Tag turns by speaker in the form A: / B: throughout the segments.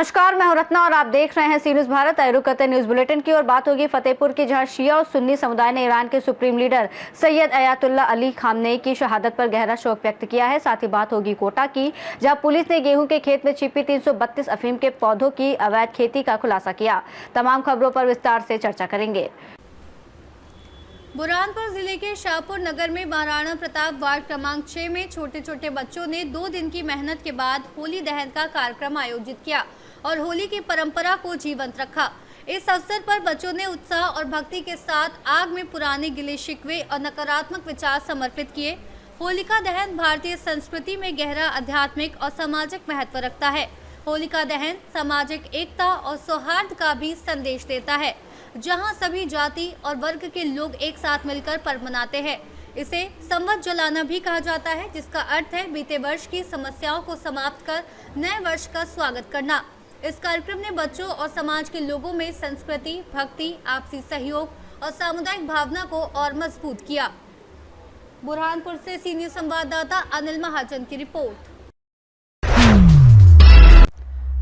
A: नमस्कार, मैं हूं रत्ना और आप देख रहे हैं सी न्यूज भारत। रुक करते न्यूज बुलेटिन की और बात होगी फतेहपुर की, जहां शिया और सुन्नी समुदाय ने ईरान के supreme leader Syed Ayatollah Ali Khamenei की शहादत पर गहरा शोक व्यक्त किया है। साथ ही बात होगी कोटा की, जहां पुलिस ने गेहूं के खेत में छिपी 332 अफीम के पौधों की अवैध खेती का खुलासा किया। तमाम खबरों पर विस्तार से चर्चा करेंगे।
B: बुरहानपुर जिले के शाहपुर नगर में महाराणा प्रताप वार्ड क्रमांक 6 में छोटे छोटे बच्चों ने 2 दिन की मेहनत के बाद होली दहन का कार्यक्रम आयोजित किया और होली की परंपरा को जीवंत रखा। इस अवसर पर बच्चों ने उत्साह और भक्ति के साथ आग में पुराने गिले शिकवे और नकारात्मक विचार समर्पित किए। होलिका दहन भारतीय संस्कृति में गहरा आध्यात्मिक और सामाजिक महत्व रखता है। होलिका दहन सामाजिक एकता और सौहार्द का भी संदेश देता है, जहां सभी जाति और वर्ग के लोग एक साथ मिलकर पर्व मनाते हैं। इसे संवत जलाना भी कहा जाता है, जिसका अर्थ है बीते वर्ष की समस्याओं को समाप्त कर नए वर्ष का स्वागत करना। इस कार्यक्रम ने बच्चों और समाज के लोगों में संस्कृति, भक्ति, आपसी सहयोग और सामुदायिक भावना को और मजबूत किया। बुरहानपुर से सी न्यूज संवाददाता अनिल महाजन की रिपोर्ट।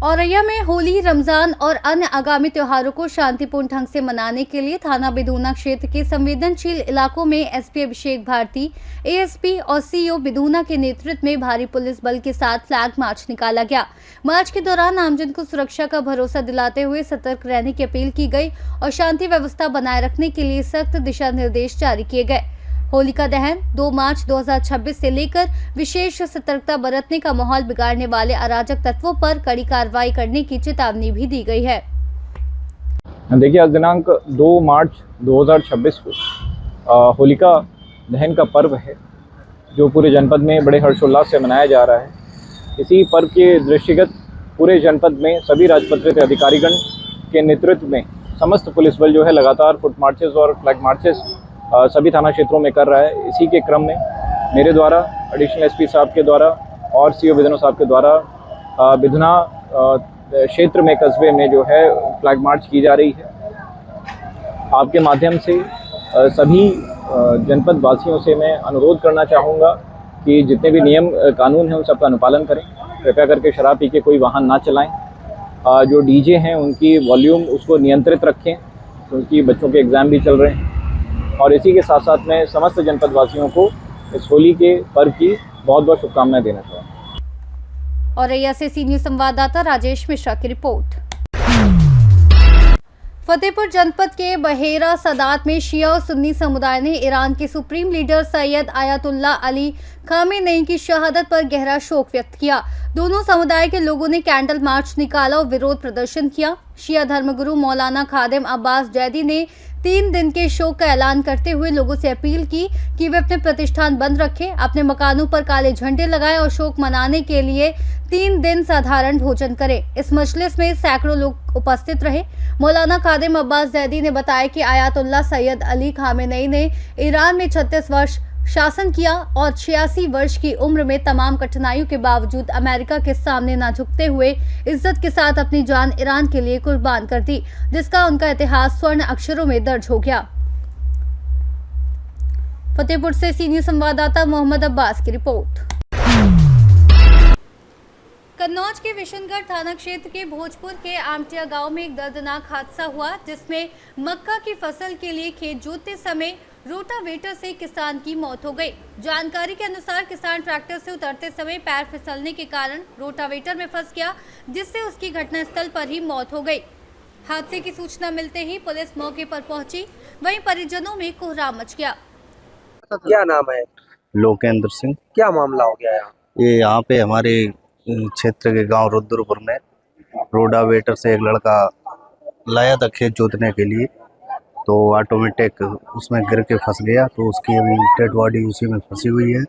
B: औरैया में होली, रमजान और अन्य आगामी त्योहारों को शांतिपूर्ण ढंग से मनाने के लिए थाना बिधूना क्षेत्र के संवेदनशील इलाकों में एसपी अभिषेक भारती, एएसपी और सीओ बिधूना के नेतृत्व में भारी पुलिस बल के साथ फ्लैग मार्च निकाला गया। मार्च के दौरान आमजन को सुरक्षा का भरोसा दिलाते हुए सतर्क रहने की अपील की गई और शांति व्यवस्था बनाए रखने के लिए सख्त दिशा निर्देश जारी किए गए। होलिका दहन 2 मार्च 2026 से लेकर विशेष सतर्कता बरतने का माहौल बिगाड़ने वाले अराजक तत्वों पर कड़ी कार्रवाई करने की चेतावनी भी दी गई है।
C: देखिए, आज दिनांक 2 मार्च 2026 को होलिका दहन का पर्व है, जो पूरे जनपद में बड़े हर्षोल्लास से मनाया जा रहा है। इसी पर्व के दृष्टिगत पूरे जनपद में सभी राजपत्रित अधिकारीगण के नेतृत्व में समस्त पुलिस बल जो है लगातार फुट मार्चेस और फ्लैग मार्चेस सभी थाना क्षेत्रों में कर रहा है। इसी के क्रम में मेरे द्वारा, एडिशनल एसपी साहब के द्वारा और सीओ बिधूना साहब के द्वारा बिधूना क्षेत्र में, कस्बे में जो है फ्लैग मार्च की जा रही है। आपके माध्यम से सभी जनपद वासियों से मैं अनुरोध करना चाहूँगा कि जितने भी नियम कानून हैं उन सबका अनुपालन करें। कृपया करके शराब पी के कोई वाहन ना चलाएं। जो डीजे हैं उनकी वॉल्यूम उसको नियंत्रित रखें, क्योंकि बच्चों के एग्ज़ाम भी चल रहे हैं। और इसी के साथ साथ मैं समस्त जनपद वासियों को इस होली के पर्व की बहुत बहुत शुभकामनाएं देना चाहूँगा।
B: औरैया से सी न्यूज संवाददाता राजेश मिश्रा की रिपोर्ट। फतेहपुर जनपद के बहेरा सदात में शिया और सुन्नी समुदाय ने ईरान के supreme leader Syed Ayatollah Ali Khamenei की शहादत पर गहरा शोक व्यक्त किया। दोनों समुदाय के लोगों ने कैंडल मार्च निकाला और विरोध प्रदर्शन किया। शिया धर्मगुरु मौलाना खादिम अब्बास जैदी ने 3 दिन के शोक का ऐलान करते हुए लोगों से अपील की कि वे अपने प्रतिष्ठान बंद रखें, अपने मकानों पर काले झंडे लगाएं और शोक मनाने के लिए 3 दिन साधारण भोजन करें। इस मजलिस में सैकड़ों लोग उपस्थित रहे। मौलाना खादिम अब्बास जैदी ने बताया कि अयातुल्ला सैयद अली खामेनेई ने ईरान में 36 वर्ष शासन किया और 86 वर्ष की उम्र में तमाम कठिनाइयों के बावजूद अमेरिका के सामने न झुकते हुए इज्जत के साथ अपनी जान ईरान के लिए कुर्बान कर दी, जिसका उनका इतिहास स्वर्ण अक्षरों में दर्ज हो गया। फतेहपुर से सी न्यूज संवाददाता मोहम्मद अब्बास की रिपोर्ट। कन्नौज के विशनगढ़ थाना क्षेत्र के भोजपुर के आमटिया गांव में एक दर्दनाक हादसा हुआ, जिसमें मक्का की फसल के लिए खेत जोतते समय रोटावेटर से किसान की मौत हो गई। जानकारी के अनुसार किसान ट्रैक्टर से उतरते समय पैर फिसलने के कारण रोटावेटर में फंस गया, जिससे उसकी घटनास्थल पर ही मौत हो गई। हादसे की सूचना मिलते ही पुलिस मौके पर पहुंची, वहीं परिजनों में कोहराम मच गया।
D: क्या नाम है?
E: लोकेंद्र सिंह।
D: क्या मामला हो गया
E: ये यहाँ पे हमारे क्षेत्र के गांव रुद्रपुर में रोटावेटर से एक लड़का लाया था खेत जोतने के लिए, तो ऑटोमेटिक उसमें गिर के फंस गया, तो उसकी अभी डेड बॉडी उसी में फंसी हुई है।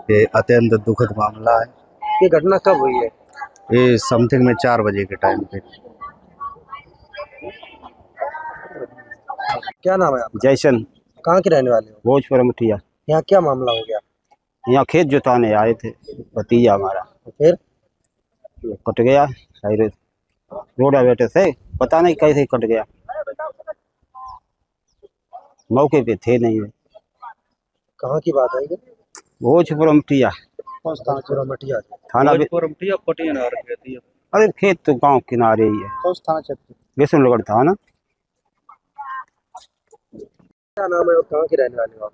E: ये अत्यंत दुखद मामला है।
D: ये घटना कब हुई है?
E: ये समथिंग में 4 बजे के टाइम पे।
D: क्या नाम है आपका?
F: जैसन।
D: कहाँ के रहने वाले हो?
F: भोजपुर मुठिया।
D: यहाँ क्या मामला हो गया?
F: यहाँ खेत जुताने आए थे, भतीजा हमारा,
D: फिर
F: कट गया रोटावेटर से, पता नहीं कैसे कट गया, मौके पे थे नहीं।
D: कहाँ की बात है ये?
F: भोजपुर मुठिया
D: थाना
F: थाना अरे खेत तो गांव किनारे ही है।
D: कौन सा थाना क्षेत्र?
F: विष्णुगढ़ था ना।
D: क्या नाम है और कहाँ के रहने वाले हो आप?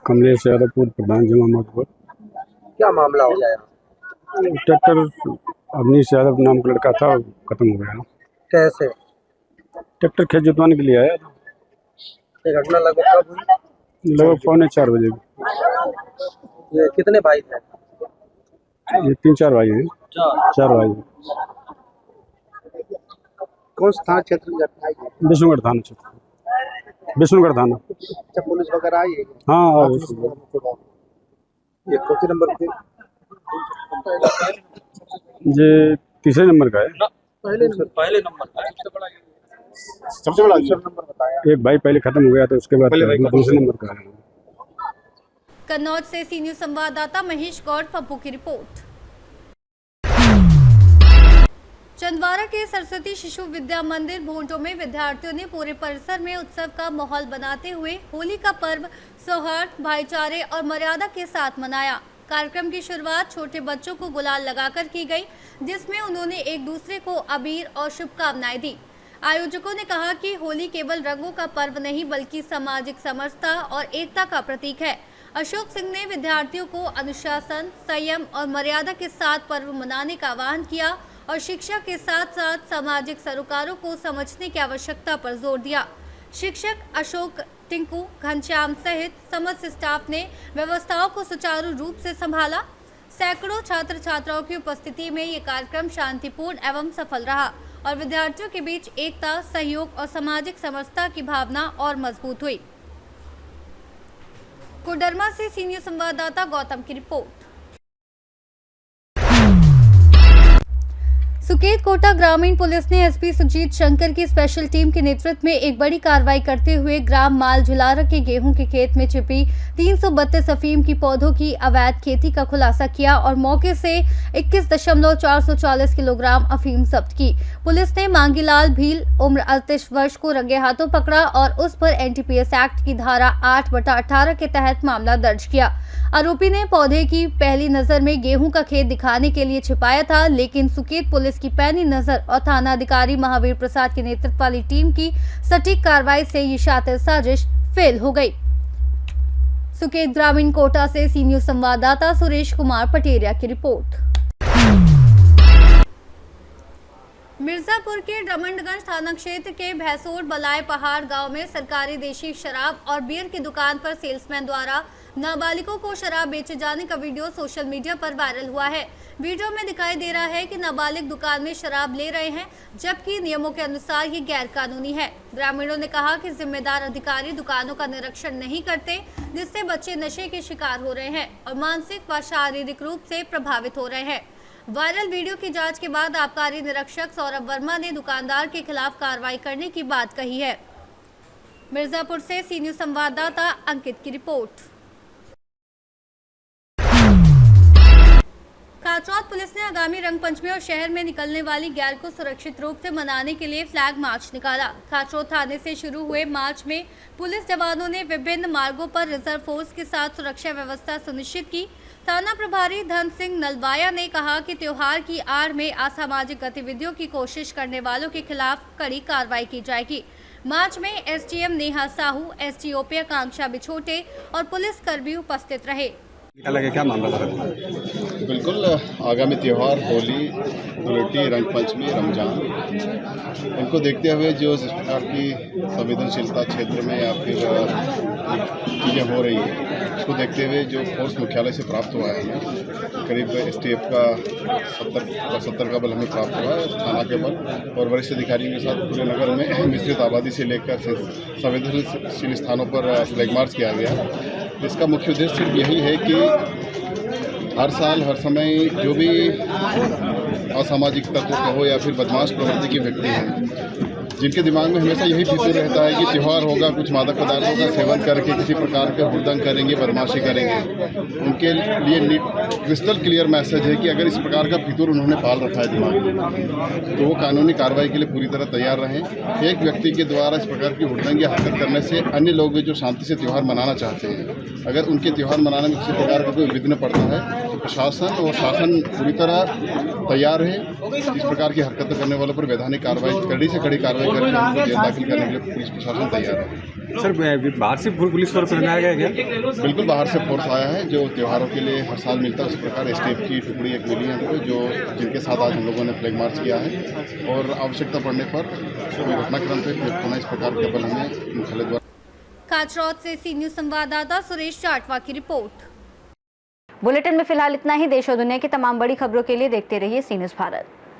G: कमलेश यादवपुर प्रधान जमा मधुपुर।
D: क्या मामला हो गया यहाँ?
G: ट्रैक्टर अवनीश यादव नाम का लड़का था, खत्म हो गया।
D: कैसे?
G: ट्रैक्टर खेत जोतवाने के लिए आया था।
D: ये घटना लगभग कब हुई?
G: लगभग 3:45 बजे।
D: ये कितने भाई थे?
G: ये 3-4 भाई हैं। 4 भाई।
D: कौन सा थाना क्षेत्र की घटना है?
G: विष्णुगढ़ थाना क्षेत्र। विष्णुगढ़ थाना।
D: अच्छा, पुलिस वगैरह आई है?
G: हाँ।
D: ये कौन से नंबर पे?
G: ये तीसरे नंबर का है।
D: पहले नंबर का सबसे बड़ा नंबर बताया।
G: एक भाई पहले खत्म हो गया था, उसके बाद दूसरे नंबर का है।
B: कन्नौज से सी न्यूज संवाददाता महेश गौड़ पप्पू की रिपोर्ट। चंदवारा के सरस्वती शिशु विद्या मंदिर भोंटो में विद्यार्थियों ने पूरे परिसर में उत्सव का माहौल बनाते हुए होली का पर्व सौहार्द, भाईचारे और मर्यादा के साथ मनाया। कार्यक्रम की शुरुआत छोटे बच्चों को गुलाल लगाकर की गई, जिसमें उन्होंने एक दूसरे को अबीर और शुभकामनाएं दी। आयोजकों ने कहा कि होली केवल रंगों का पर्व नहीं बल्कि सामाजिक समरसता और एकता का प्रतीक है। अशोक सिंह ने विद्यार्थियों को अनुशासन, संयम और मर्यादा के साथ पर्व मनाने का आह्वान किया और शिक्षा के साथ साथ सामाजिक सरोकारों को समझने की आवश्यकता पर जोर दिया। शिक्षक अशोक, टिंकू, घनश्याम सहित समस्त स्टाफ ने व्यवस्थाओं को सुचारू रूप से संभाला। सैकड़ों छात्र छात्राओं की उपस्थिति में ये कार्यक्रम शांतिपूर्ण एवं सफल रहा और विद्यार्थियों के बीच एकता, सहयोग और सामाजिक समरसता की भावना और मजबूत हुई। कोडरमा से सी न्यूज संवाददाता गौतम की रिपोर्ट। सुकेत कोटा ग्रामीण पुलिस ने एसपी सुजीत शंकर की स्पेशल टीम के नेतृत्व में एक बड़ी कार्रवाई करते हुए ग्राम माल झुलारा के गेहूं के खेत में छिपी 332 अफीम की पौधों की अवैध खेती का खुलासा किया और मौके से 21.440 किलोग्राम अफीम जब्त की। पुलिस ने मांगीलाल भील उम्र 38 वर्ष को रंगे हाथों पकड़ा और उस पर एनडीपीएस एक्ट की धारा 8/18 के तहत मामला दर्ज किया। आरोपी ने पौधे की पहली नजर में गेहूं का खेत दिखाने के लिए छिपाया था, लेकिन सुकेत पुलिस की पैनी नजर और थाना अधिकारी महावीर प्रसाद के नेतृत्व वाली टीम की सटीक कार्रवाई से ये शातिर साजिश फेल हो गई। सुकेत ग्रामीण कोटा से सी न्यूज संवाददाता सुरेश कुमार पटेरिया की रिपोर्ट। मिर्जापुर के ड्रमंडगंज थाना क्षेत्र के भैंसोड़ बलाय पहाड़ गांव में सरकारी देशी शराब और बियर की दुकान पर सेल्समैन द्वारा नाबालिगों को शराब बेचे जाने का वीडियो सोशल मीडिया पर वायरल हुआ है। वीडियो में दिखाई दे रहा है कि नाबालिग दुकान में शराब ले रहे हैं, जबकि नियमों के अनुसार ये गैर कानूनी है। ग्रामीणों ने कहा कि जिम्मेदार अधिकारी दुकानों का निरीक्षण नहीं करते, जिससे बच्चे नशे के शिकार हो रहे हैं और मानसिक व शारीरिक रूप से प्रभावित हो रहे हैं। वायरल वीडियो की जांच के बाद आबकारी निरीक्षक सौरभ वर्मा ने दुकानदार के खिलाफ कार्रवाई करने की बात कही है। मिर्जापुर से सी न्यूज संवाददाता अंकित की रिपोर्ट। खाचौद पुलिस ने आगामी रंगपंचमी और शहर में निकलने वाली गैर को सुरक्षित रूप से मनाने के लिए फ्लैग मार्च निकाला। खाचौद थाने से शुरू हुए मार्च में पुलिस जवानों ने विभिन्न मार्गों पर रिजर्व फोर्स के साथ सुरक्षा व्यवस्था सुनिश्चित की। थाना प्रभारी धन सिंह नलवाया ने कहा कि त्योहार की आड़ में असामाजिक गतिविधियों की कोशिश करने वालों के खिलाफ कड़ी कार्रवाई की जाएगी। मार्च में एसडीएम नेहा साहू, एसडीओपी आकांक्षा बिछोटे और पुलिसकर्मी उपस्थित रहे।
G: क्या मामला था?
H: बिल्कुल, आगामी त्यौहार होली, धुलटी, रंगपंचमी, रमजान, इनको देखते हुए जो इस प्रकार की संवेदनशीलता क्षेत्र में या फिर चीज़ें हो रही है, उसको देखते हुए जो फोर्स मुख्यालय से प्राप्त हुआ है हमें करीब स्टेप का 70 का बल हमें प्राप्त हुआ है थाना के बल और वरिष्ठ अधिकारियों के साथ पूरे नगर में मिश्रित आबादी से लेकर संवेदनशील स्थानों पर फ्लैग मार्च किया गया। इसका मुख्य उद्देश्य सिर्फ यही है कि हर साल हर समय जो भी असामाजिक तत्व का हो या फिर बदमाश प्रवृत्ति के व्यक्ति हैं, जिनके दिमाग में हमेशा यही फितूर रहता है कि त्यौहार होगा, कुछ मादक पदार्थों का सेवन करके किसी प्रकार के हुड़दंग करेंगे, बदमाशी करेंगे। उनके लिए क्रिस्टल क्लियर मैसेज है कि अगर इस प्रकार का फितूर उन्होंने पाल रखा है दिमाग में, तो वो कानूनी कार्रवाई के लिए पूरी तरह तैयार रहें। एक व्यक्ति के द्वारा इस प्रकार की हुड़दंग या हरकत करने से अन्य लोग भी जो शांति से त्यौहार मनाना चाहते हैं, अगर उनके त्यौहार मनाने में किसी प्रकार का कोई विघ्न पड़ता है तो प्रशासन और शासन पूरी तरह तैयार है इस प्रकार की हरकतें करने वालों पर वैधानिक कार्रवाई, कड़ी से कड़ी कार्रवाई करके उनको जेल दाखिल करने के लिए पुलिस प्रशासन तैयार है।
G: सर बाहर से पुलिस फोर्स लगाया गया क्या?
H: बिल्कुल बाहर से फोर्स आया है, जो त्योहारों के लिए हर साल मिलता है। उस प्रकार एसटीएफ की टुकड़ी एक मिली है हमको, जो जिनके साथ आज हम लोगों ने फ्लैग मार्च किया है और आवश्यकता पड़ने पर कोई घटनाक्रम पर पुनः इस प्रकार के बल हमें मुख्यालय द्वारा।
B: काचरौद से सी न्यूज संवाददाता सुरेश जाटवा की रिपोर्ट।
A: बुलेटिन में फिलहाल इतना ही। देश और दुनिया की तमाम बड़ी खबरों के लिए देखते रहिए सी न्यूज भारत।